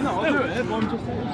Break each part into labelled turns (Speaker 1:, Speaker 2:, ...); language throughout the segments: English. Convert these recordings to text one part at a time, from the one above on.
Speaker 1: No, I'll do it, but I'm just saying.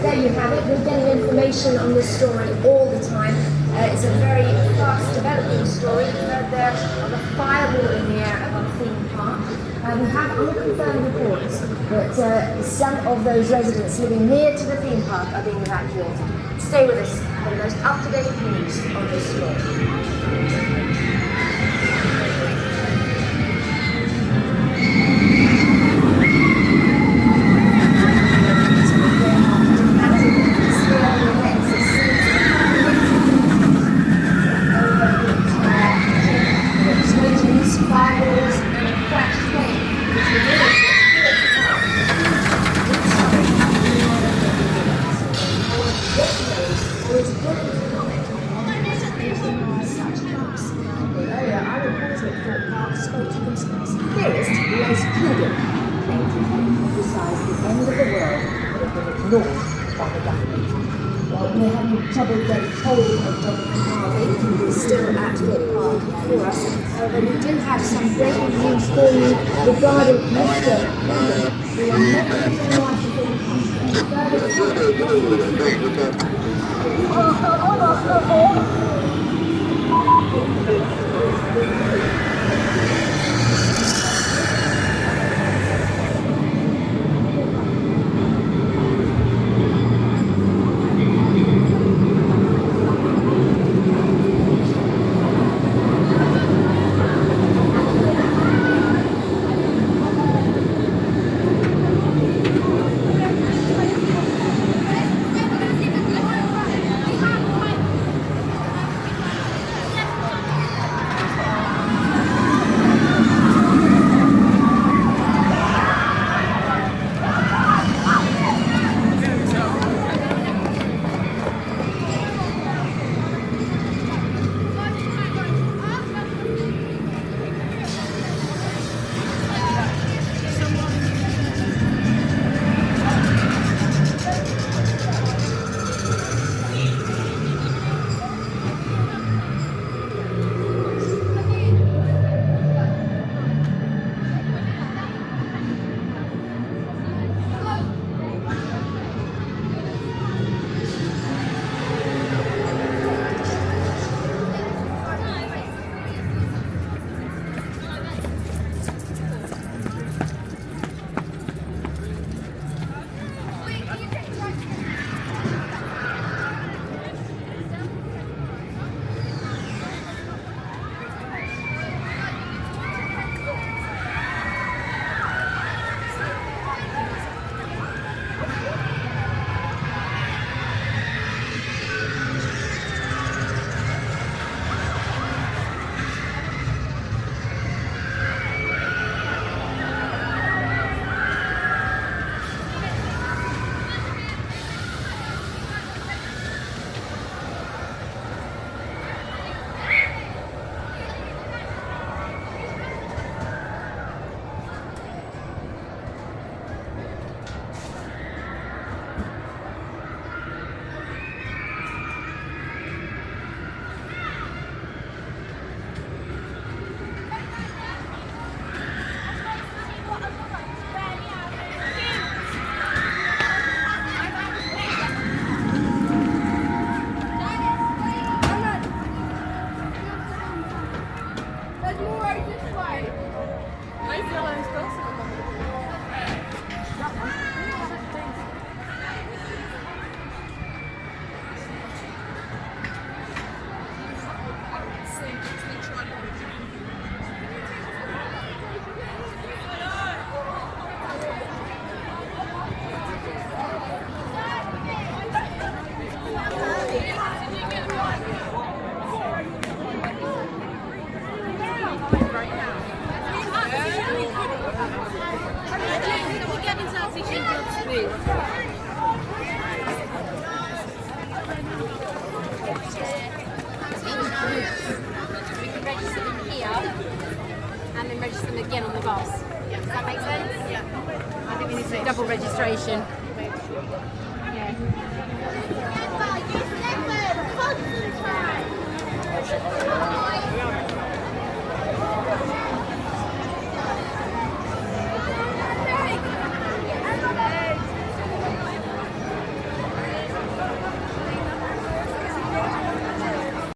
Speaker 2: There you have it. We're getting information on this story all the time. It's a very fast developing story. We've heard there of a fireball in the air above Thorpe Park. We have unconfirmed reports that some of those residents living near to the theme park are being evacuated. Stay with us for the most up-to-date news on this story. We're having trouble getting hold of Dr. Harvey, who is still at Thorpe Park for us. However, we do have some breaking news for you regarding Mr. London. We are not going to watch
Speaker 3: too. We can register them here and then register them again on the bus. Does that make sense? Yeah. I think we need to do double registration. Yeah.